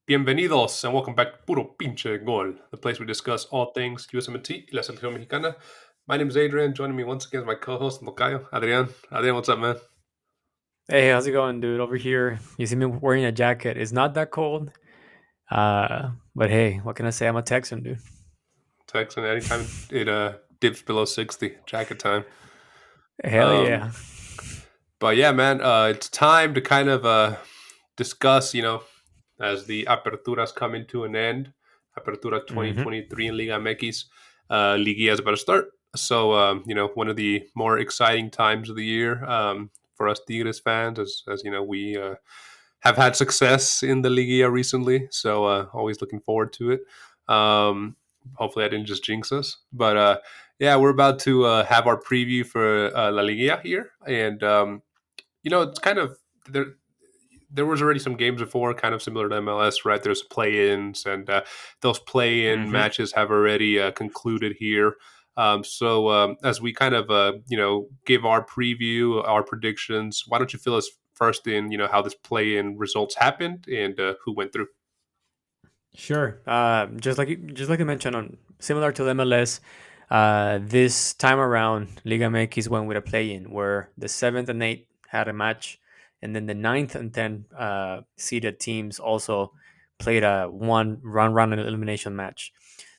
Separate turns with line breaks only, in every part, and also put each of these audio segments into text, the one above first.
Bienvenidos and welcome back to Puro Pinche Gol, the place where we discuss all things USMNT y la selección mexicana. My name is Adrian. Joining me once again is my co-host, Tocayo, Adrian. Adrian, what's up, man?
Hey, how's it going, dude? Over here, you see me wearing a jacket. It's not that cold, but hey, what can I say? I'm a Texan, dude.
Texan, anytime it dips below 60, jacket time.
Hell yeah.
But yeah, man, it's time to kind of discuss, as the Apertura is coming to an end. Apertura 2023 in Liga MX. Liguilla is about to start. So, one of the more exciting times of the year for us Tigres fans, as we have had success in the Liguilla recently. So, always looking forward to it. Hopefully, I didn't just jinx us. But yeah, we're about to have our preview for La Liguilla here. And, it's kind of there was already some games before, kind of similar to MLS, right? There's play-ins, and those play-in matches have already concluded here. So as we kind of, give our preview, our predictions, why don't you fill us first in, how this play-in results happened and who went through?
Sure. Just like you mentioned, on similar to the MLS, this time around, Liga MX went with a play-in where the 7th and 8th had a match, and then the 9th and 10th seeded teams also played a one round elimination match.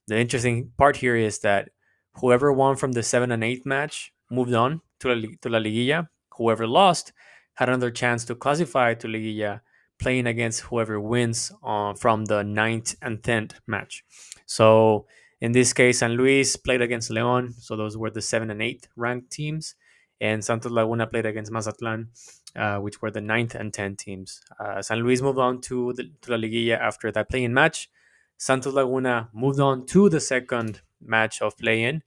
The interesting part here is that whoever won from the 7th and 8th match moved on to La Liguilla. Whoever lost had another chance to classify to Liguilla, playing against whoever wins from the 9th and 10th match. So in this case, San Luis played against León. So those were the 7th and 8th ranked teams. And Santos Laguna played against Mazatlan, which were the 9th and 10th teams. San Luis moved on to La Liguilla after that play-in match. Santos Laguna moved on to the second match of play-in,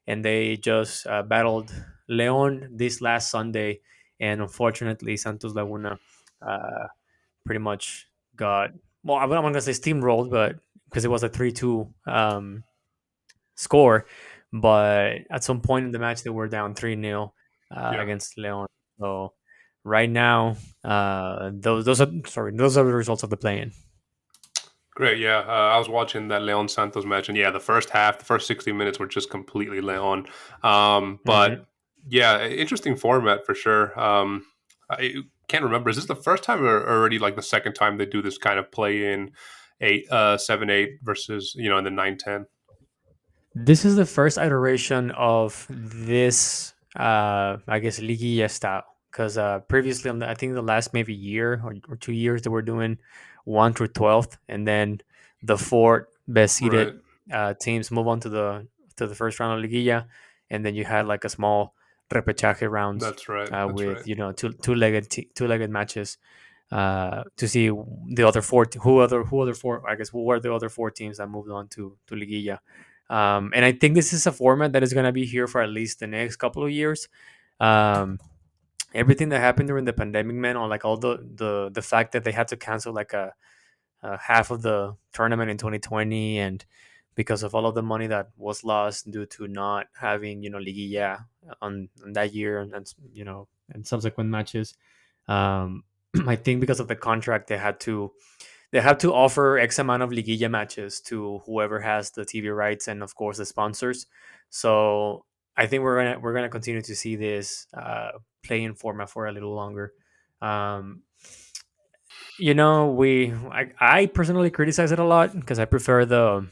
and they just battled León this last Sunday. And unfortunately, Santos Laguna pretty much got, well, I'm not going to say steamrolled, but because it was a 3-2 score. But at some point in the match, they were down 3-0 against León. So right now, those are the results of the play-in.
Great, yeah. I was watching that Leon Santos match, and yeah, the first 60 minutes were just completely Leon. But yeah, interesting format for sure. I can't remember. Is this the first time or already like the second time they do this kind of play in 7-8 versus in the 9-10?
This is the first iteration of this, I guess, Liguilla style. Because previously, I think the last maybe year or 2 years, they were doing 1 through 12th, and then the 4 best seeded teams move on to the first round of Liguilla, and then you had like a small repechaje rounds.
That's right.
With two-legged matches to see the other four who were the other 4 teams that moved on to Liguilla. And I think this is a format that is going to be here for at least the next couple of years. Everything that happened during the pandemic, man, or like all the fact that they had to cancel like a half of the tournament in 2020, and because of all of the money that was lost due to not having Liguilla on that year, and subsequent matches. I think because of the contract, they had to offer X amount of Liguilla matches to whoever has the TV rights and of course the sponsors. So I think we're gonna continue to see this play-in format for a little longer. I personally criticize it a lot because I prefer the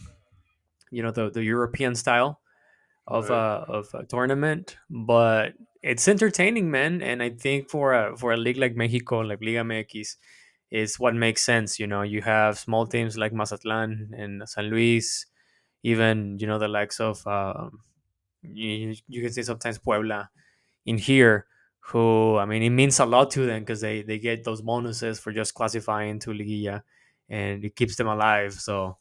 European style of a tournament, but it's entertaining, man. And I think for a league like Mexico, like Liga MX, is what makes sense. You have small teams like Mazatlan and San Luis, even the likes of you can say sometimes Puebla in here, who, I mean, it means a lot to them because they get those bonuses for just classifying to Liguilla, and it keeps them alive. So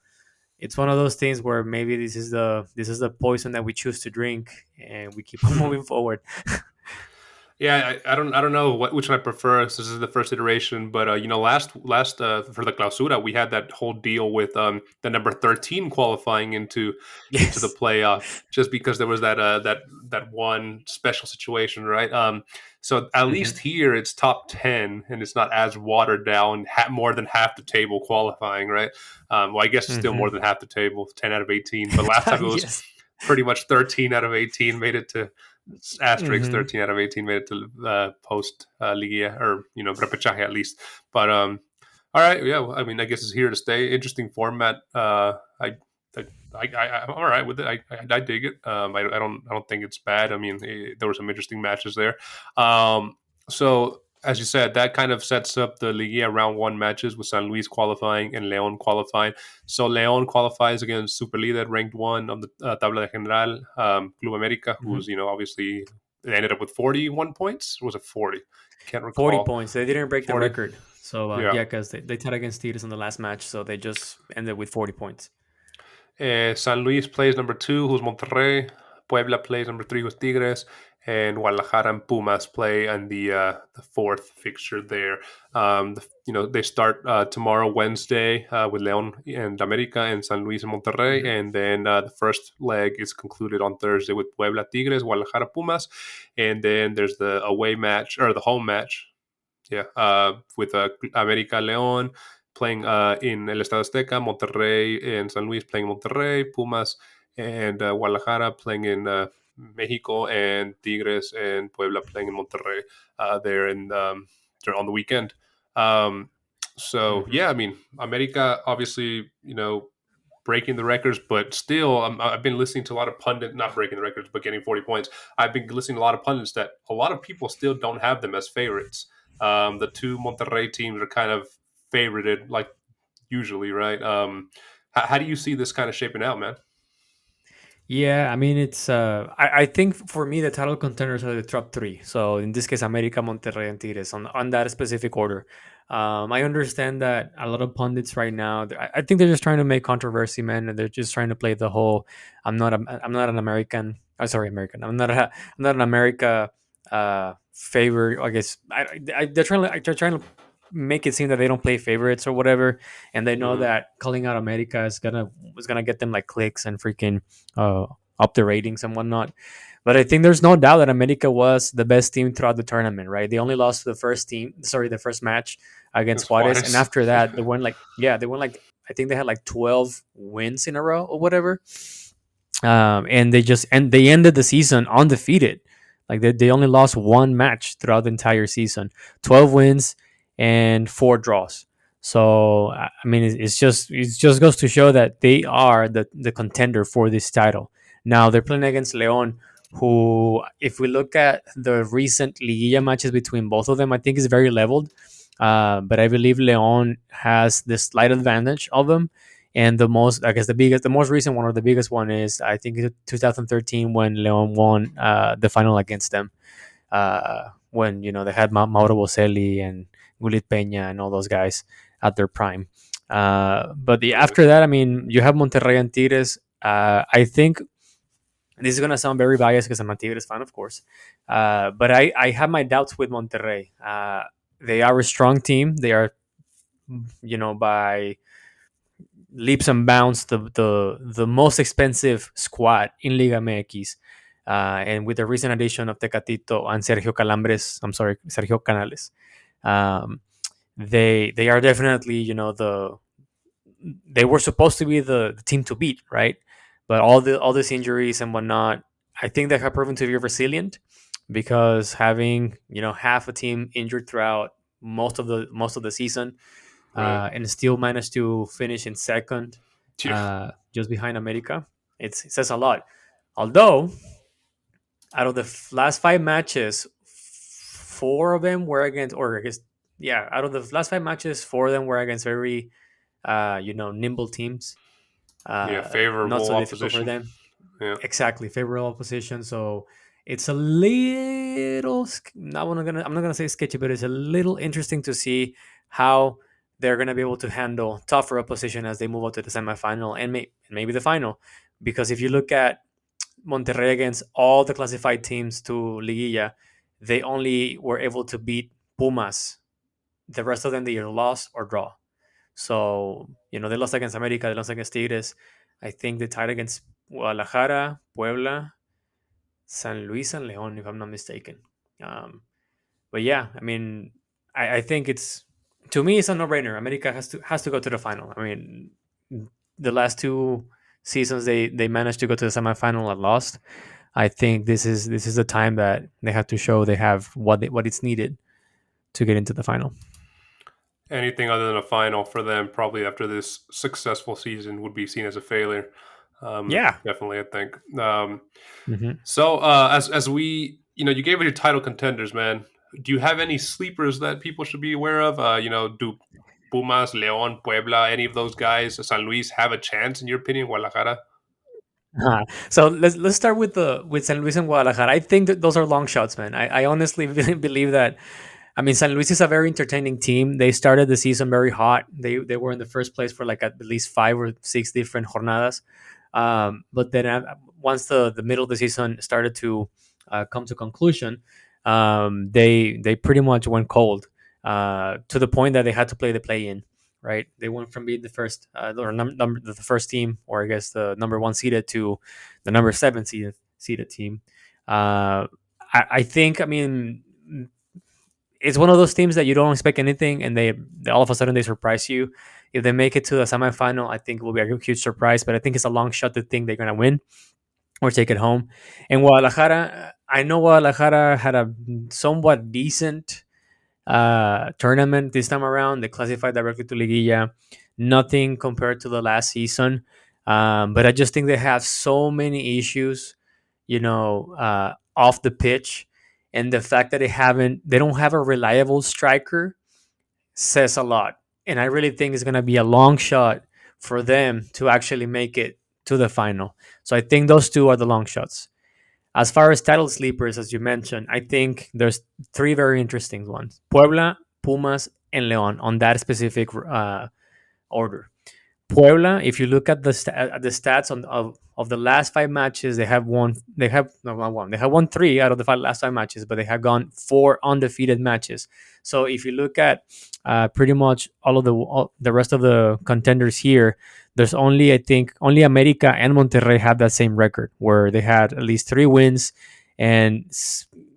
it's one of those things where maybe this is the poison that we choose to drink, and we keep on moving forward.
Yeah, I don't know which one I prefer. This is the first iteration, but last for the clausura, we had that whole deal with the number 13 qualifying into the
Yes.
playoff, just because there was that one special situation, right? So at
Hmm.
least here it's top 10, and it's not as watered down. More than half the table qualifying, right? Well, I guess it's still more
Hmm.
than half the table, 10 out of 18. But last time it was
Yes.
pretty much 13 out of 18 made it to asterisk
Hmm.
13 out of 18 made it to post Liguilla, or repechaje at least. But all right, yeah. Well, I mean, I guess it's here to stay. Interesting format. I, I'm all right with it. I dig it. I don't think it's bad. I mean, there were some interesting matches there. So as you said, that kind of sets up the Liguilla round one matches with San Luis qualifying and León qualifying. So León qualifies against Superlíder, ranked one on the tabla de general, Club America,
Hmm.
who's obviously they ended up with 41 points. Or was it 40? Can't
40
recall.
points. They didn't break the
40.
record. So,
Yeah.
yeah, because they tied against Tigres in the last match. So they just ended with 40 points.
San Luis plays number two, who's Monterrey. Puebla plays number three, who's Tigres. And Guadalajara and Pumas play on the fourth fixture there. They start tomorrow, Wednesday, with León and America, and San Luis and Monterrey.
Hmm.
And then the first leg is concluded on Thursday with Puebla Tigres, Guadalajara Pumas. And then there's the away match, or the home match, yeah, with America León playing in El Estado Azteca, Monterrey and San Luis playing Monterrey, Pumas and Guadalajara playing in Mexico, and Tigres and Puebla playing in Monterrey there there on the weekend. Um, so
Hmm.
yeah, I mean, America obviously, breaking the records, but still, I've been listening to a lot of pundits, not breaking the records, but getting 40 points. I've been listening to a lot of pundits that a lot of people still don't have them as favorites. The two Monterrey teams are kind of favorited, like usually, right? How do you see this kind of shaping out, man?
Yeah, I mean, I think for me, the title contenders are the top three. So in this case, America, Monterrey, and Tigres on that specific order. I understand that a lot of pundits right now, I think they're just trying to make controversy, man, and they're just trying to play the whole I'm not an American. Oh, sorry, American. I'm not an America favor. I guess they're trying to make it seem that they don't play favorites or whatever, and they know
Mm-hmm.
that calling out America is gonna get them like clicks and freaking uh, up the ratings and whatnot. But I think there's no doubt that America was the best team throughout the tournament, right? They only lost to the first match against
It's
Juarez, and
Juarez.
after that, they won like I think they had like 12 wins in a row or whatever. And they ended the season undefeated. Like they only lost one match throughout the entire season, 12 wins and four draws. So I mean, it just goes to show that they are the contender for this title. Now they're playing against Leon, who, if we look at the recent Liguilla matches between both of them, I think is very leveled. But I believe Leon has the slight advantage of them, and I guess the most recent one, or the biggest one, is I think 2013 when Leon won the final against them. When they had Mauro Boselli and Gulit Peña and all those guys at their prime.
Right.
After that, I mean, you have Monterrey and Tigres. I think this is gonna sound very biased because I'm a Tigres fan, of course. But I have my doubts with Monterrey. They are a strong team. They are, by leaps and bounds the most expensive squad in Liga MX. And with the recent addition of Tecatito and Sergio Canales, um, they are definitely, they were supposed to be the team to beat, right? But all these injuries and whatnot, I think they have proven to be resilient, because having half a team injured throughout most of the season,
Right.
and still managed to finish in second,
Yeah.
just behind America. It says a lot. Although, out of the last five matches, four of them were against, or I guess, yeah, out of the last five matches, four of them were against very, nimble teams.
Yeah.
Not
Favorable
so difficult for
opposition.
them.
Yeah.
Exactly, favorable position. So it's a little. I'm not gonna say sketchy, but it's a little interesting to see how they're gonna be able to handle tougher opposition as they move up to the semifinal and maybe the final. Because if you look at Monterrey against all the classified teams to Liguilla, they only were able to beat Pumas. The rest of them they either lost or draw. So, they lost against America, they lost against Tigres. I think they tied against Guadalajara, Puebla, San Luis, and León, if I'm not mistaken. Um, but yeah, I mean, I think it's, to me, it's a no-brainer. America has to go to the final. I mean, the last two seasons they managed to go to the semifinal and lost. I think this is the time that they have to show they have what it's needed to get into the final.
Anything other than a final for them, probably after this successful season, would be seen as a failure.
Yeah.
Definitely, I think.
Hmm.
So, as we, you gave it your title contenders, man. Do you have any sleepers that people should be aware of? Do Pumas, León, Puebla, any of those guys, San Luis, have a chance in your opinion? Guadalajara.
So let's start with San Luis and Guadalajara. I think that those are long shots, man. I honestly really believe that. I mean, San Luis is a very entertaining team. They started the season very hot. They were in the first place for like at least 5 or 6 different jornadas. But then once the middle of the season started to come to conclusion, they pretty much went cold to the point that they had to play the play-in. Right, they went from being the first the first team, or I guess the number one seeded, to the number seven seeded team. I think, I mean, it's one of those teams that you don't expect anything, and they all of a sudden they surprise you. If they make it to the semifinal, I think it will be a huge surprise. But I think it's a long shot to think they're gonna win or take it home. And Guadalajara, I know Guadalajara had a somewhat decent tournament this time around. They classified directly to Liguilla. Nothing compared to the last season, but I just think they have so many issues, off the pitch, and the fact that they don't have a reliable striker says a lot. And I really think it's gonna be a long shot for them to actually make it to the final. So I think those two are the long shots. As far as title sleepers, as you mentioned, I think there's three very interesting ones: Puebla, Pumas, and Leon on that specific order. Puebla, if you look at the stats of the last 5 matches, they have won. They have no, not one. They have won 3 out of the last 5 matches, but they have gone 4 undefeated matches. So if you look at pretty much all the rest of the contenders here, there's only, I think, only America and Monterrey have that same record, where they had at least 3 wins and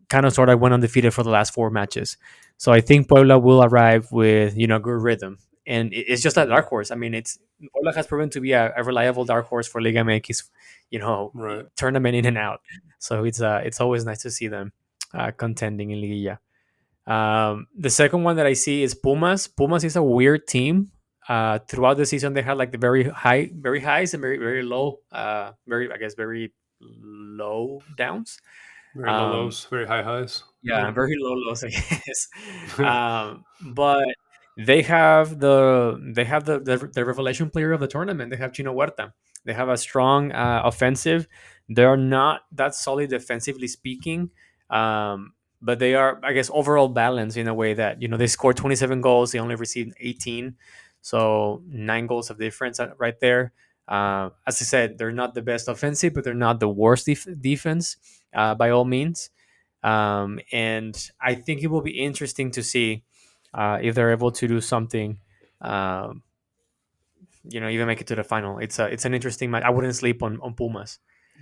kind of sort of went undefeated for the last 4 matches. So I think Puebla will arrive with good rhythm, and it's just a dark horse. I mean, it's Puebla has proven to be a reliable dark horse for Liga MX,
Right.
tournament in and out. So it's always nice to see them contending in Liguilla. The second one that I see is Pumas. Pumas is a weird team. Throughout the season, they had like the very highs and very very low, very low downs.
Very low
Um,
lows, very high highs.
yeah, very low lows, I guess. But the revelation player of the tournament. They have Chinohuerta. They have a strong offensive. They're not that solid defensively speaking, but they are, I guess, overall balanced in a way that they scored 27 goals. They only received 18, so 9 goals of difference right there. As I said, they're not the best offensive, but they're not the worst defense by all means. And I think it will be interesting to see if they're able to do something. Um, Even make it to the final. It's an interesting match. I wouldn't sleep on Pumas.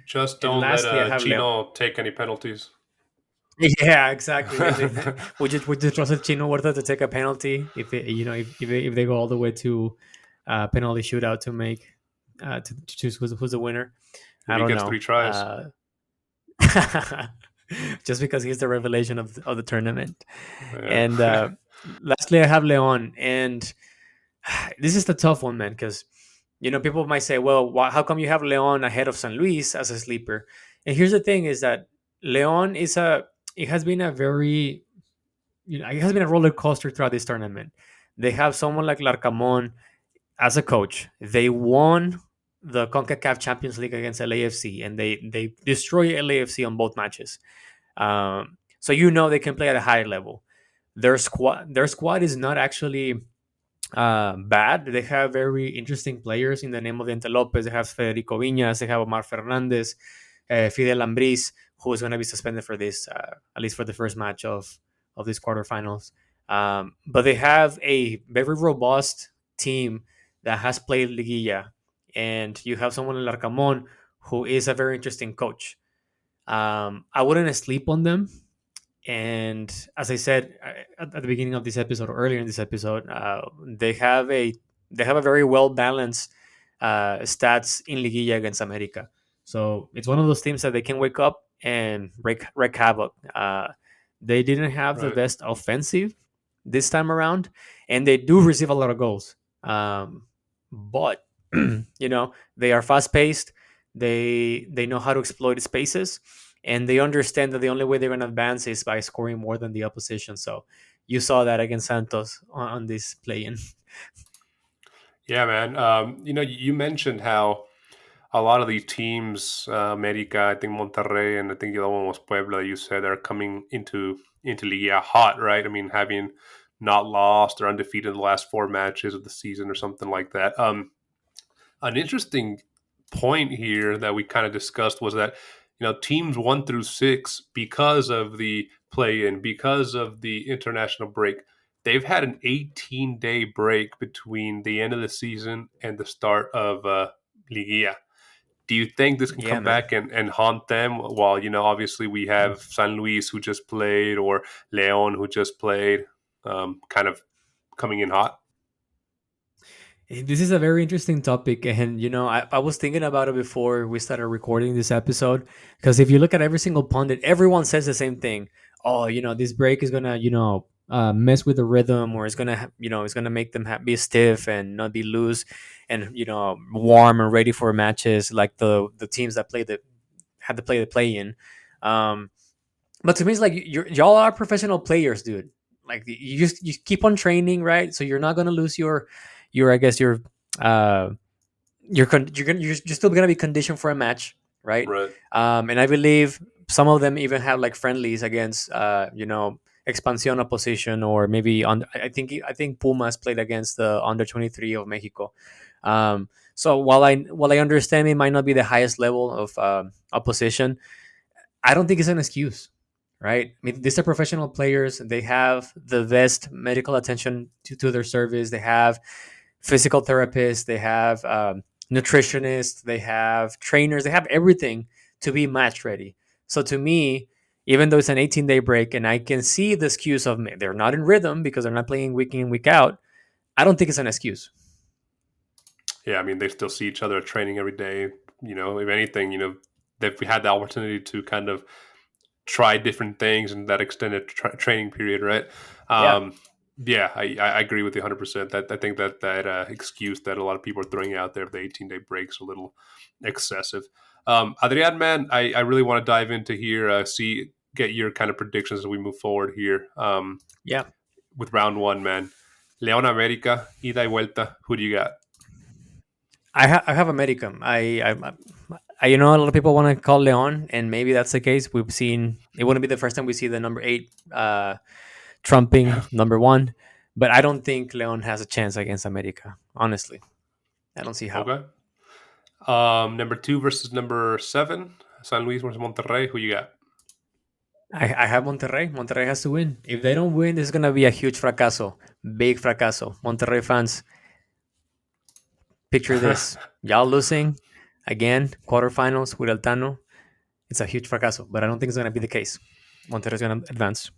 Just
And
don't let
lastly, I have Leon.
Chino take any penalties.
Yeah, exactly. We just trusted Chino Huerta to take a penalty if they go all the way to penalty shootout to make to choose who's the winner.
If
I
he
don't
gets
know.
3 tries.
Just because he's the revelation of the tournament.
Yeah.
And lastly, I have Leon, and this is the tough one, man, because people might say, "Well, how come you have Leon ahead of San Luis as a sleeper?" And here's the thing: is that Leon is a it has been a very it has been a roller coaster throughout this tournament. They have someone like Larcamon as a coach. They won the CONCACAF Champions League against LAFC, and they destroy LAFC on both matches. So they can play at a high level. Their squad is not actually bad. They have very interesting players in the name of Diente Lopez. They have Federico Viñas. They have Omar Fernandez. Fidel Ambris, who is going to be suspended for this, at least for the first match of these quarterfinals. But they have a very robust team that has played Liguilla, and you have someone in Larcamon who is a very interesting coach. I wouldn't sleep on them. And as I said at the beginning of this episode, or earlier in this episode, they have a very well balanced stats in Liguilla against America. So it's one of those teams that they can wake up and wreak havoc. They didn't have the
Right.
best offensive this time around, and they do receive a lot of goals. But they are fast paced. They know how to exploit spaces, and they understand that the only way they're going to advance is by scoring more than the opposition. So you saw that against Santos on this play-in.
Yeah, man. You mentioned how a lot of these teams, America, I think Monterrey, and I think the other one was Puebla. You said are coming into Liga hot, right? I mean, having not lost or undefeated in the last four matches of the season or something like that. An interesting point here that we kind of discussed was that teams 1 through 6, because of the play-in, because of the international break, they've had an 18-day break between the end of the season and the start of Liguilla. Do you think this can
Yeah,
come
man.
back and haunt them? While obviously we have San Luis who just played, or Leon who just played, kind of coming in hot.
This is a very interesting topic, and I was thinking about it before we started recording this episode. Because if you look at every single pundit, everyone says the same thing. Oh, this break is gonna, mess with the rhythm, or it's gonna, it's gonna make them be stiff and not be loose, and warm and ready for matches like the teams that had to play the play in. Um, but to me, it's like y'all are professional players, dude. Like you keep on training, right? So you're not gonna lose your I guess uh you're still gonna be conditioned for a match, right?
Right.
And I believe some of them even have like friendlies against expansion opposition, or maybe on. I think Pumas played against the under 23 of Mexico. So while I understand it might not be the highest level of opposition, I don't think it's an excuse, right? I mean, these are professional players. They have the best medical attention to their service. They have physical therapists. They have nutritionists. They have trainers. They have everything to be match ready. So to me, even though it's an 18-day break, and I can see the excuse of they're not in rhythm because they're not playing week in, week out, I don't think it's an excuse.
Yeah, I mean, they still see each other training every day. If anything, they've had the opportunity to kind of try different things in that extended training period, right?
Yeah.
Um, yeah, I agree with you 100%. That I think that excuse that a lot of people are throwing out there of the 18-day breaks a little excessive. Adrian, man, I really want to dive into here, get your kind of predictions as we move forward here,
Yeah.
with round one, man. León América, ida y vuelta. Who do you got?
I have America. A lot of people want to call Leon, and maybe that's the case. We've seen it wouldn't be the first time we see the number 8 trumping number 1, but I don't think Leon has a chance against America. Honestly, I don't see how.
Okay. Number 2 versus number 7, San Luis versus Monterrey. Who you got?
I have Monterrey. Monterrey has to win. If they don't win, this is gonna be a huge fracaso, big fracaso. Monterrey fans, picture this: y'all losing again, quarterfinals with Altano. It's a huge fracaso, but I don't think it's gonna be the case. Monterrey is gonna advance.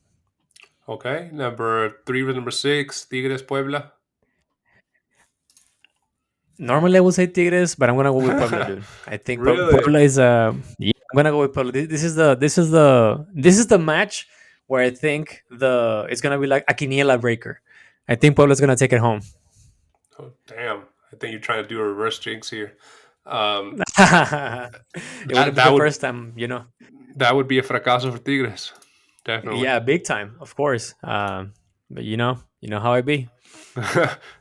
Okay, number 3 with number 6, Tigres Puebla.
Normally, I would say Tigres, but I'm gonna go with Puebla, dude. I think
Really?
Puebla is yeah. I'm gonna go with Puebla. This is the match where I think it's gonna be like a quiniela breaker. I think Puebla's gonna take it home.
Oh, damn. I think you're trying to do a reverse jinx here. Um,
It wouldn't be
that
the
would
first time, you know.
be a fracaso for Tigres. Definitely.
Yeah, big time, of course. But you know how I be.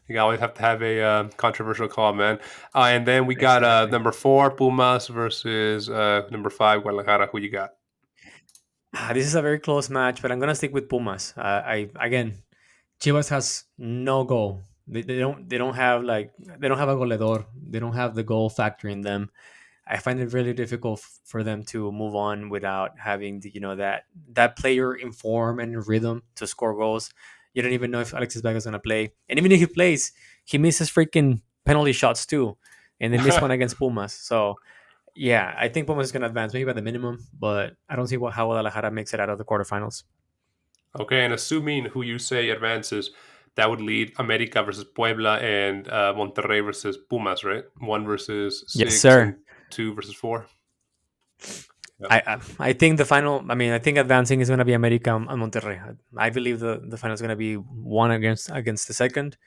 You always have to have a controversial call, man. And then we got
Exactly.
number 4, Pumas versus number 5, Guadalajara. Who you got?
This is a very close match, but I'm gonna stick with Pumas. I again, Chivas has no goal. They don't have a goleador. They don't have the goal factor in them. I find it really difficult for them to move on without having that player in form and rhythm to score goals. You don't even know if Alexis Vega is going to play, and even if he plays, he misses freaking penalty shots too, and they missed one against Pumas. So yeah, I think Pumas is going to advance maybe by the minimum, but I don't see how Guadalajara makes it out of the quarterfinals.
Okay, and assuming who you say advances, that would lead America versus Puebla and Monterrey versus Pumas, right? One versus
Yes,
six
sir.
and two versus four. Yeah.
I think the final. I mean, I think advancing is going to be America and Monterrey. I believe the final is going to be one against the second.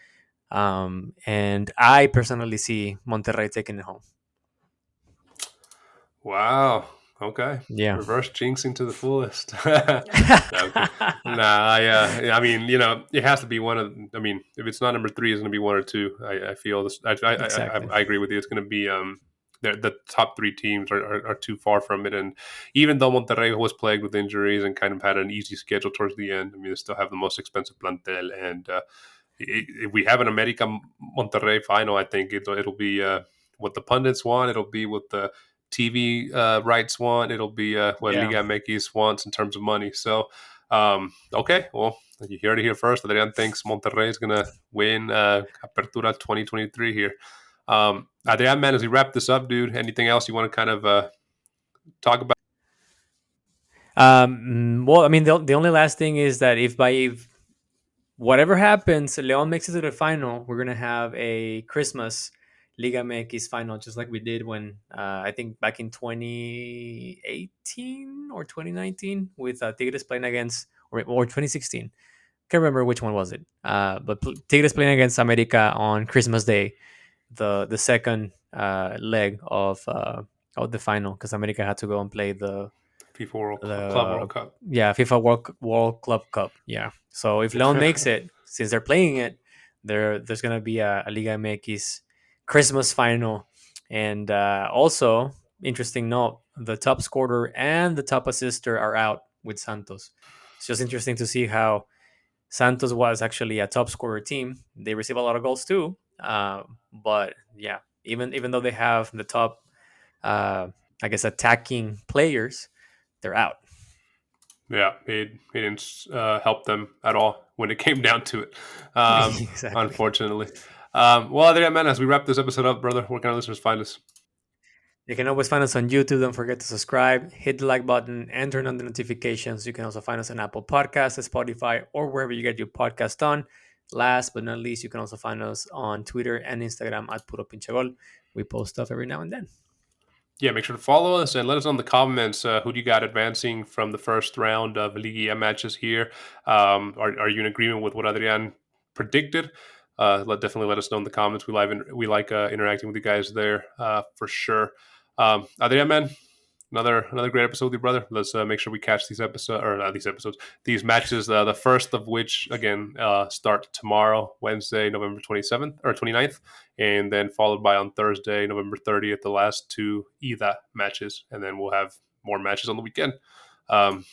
And I personally see Monterrey taking it home.
Wow. Okay.
Yeah.
Reverse jinxing to the fullest. No, okay. Nah, I mean, it has to be one of. I mean, if it's not number three, it's going to be one or two. I feel this.
Exactly.
I agree with you. It's going to be the top three teams are too far from it, and even though Monterrey was plagued with injuries and kind of had an easy schedule towards the end, I mean, they still have the most expensive plantel, and if we have an America Monterrey final, I think it'll be what the pundits want. It'll be what the TV rights want. It'll be what
Yeah.
Liga MX wants in terms of money. So, okay, well, you heard it here first. Adrian thinks Monterrey is going to win Apertura 2023 here. Adrian, man, as we wrap this up, dude, anything else you want to kind of talk about?
Well, I mean, the only last thing is that if whatever happens, Leon makes it to the final, we're gonna have a Christmas Liga MX final, just like we did when I think back in 2018 or 2019 with Tigres playing against or 2016. Can't remember which one was it. But Tigres playing against America on Christmas Day, the second leg of the final, because America had to go and play
FIFA World Club
the
World Cup.
FIFA World Club Cup. Yeah. So if Leon makes it, since they're playing it, there's gonna be a Liga MX Christmas final, and also interesting note: the top scorer and the top assister are out with Santos. It's just interesting to see how Santos was actually a top scorer team. They receive a lot of goals too, but yeah, even though they have the top, uh, I guess, attacking players, they're out.
Yeah, he didn't help them at all when it came down to it,
Exactly.
unfortunately. Well, there, man, as we wrap this episode up, brother, where can our listeners find us?
You can always find us on YouTube. Don't forget to subscribe, hit the like button, and turn on the notifications. You can also find us on Apple Podcasts, Spotify, or wherever you get your podcast on. Last but not least, you can also find us on Twitter and Instagram at Puro Pinche Gol. We post stuff every now and then.
Yeah, make sure to follow us and let us know in the comments who do you got advancing from the first round of Liguilla matches here. Are you in agreement with what Adrian predicted? Definitely let us know in the comments. We like interacting with you guys there for sure. Adrian, man, another great episode with your brother. Let's make sure we catch these episodes or not these episodes, these matches. The first of which again start tomorrow, Wednesday, November 27th or 29th, and then followed by on Thursday, November 30th, the last two EIDA matches, and then we'll have more matches on the weekend. Um,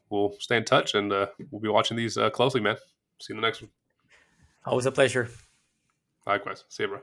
we'll stay in touch and we'll be watching these closely, man. See you in the next one.
Always a pleasure.
Likewise. See you, bro.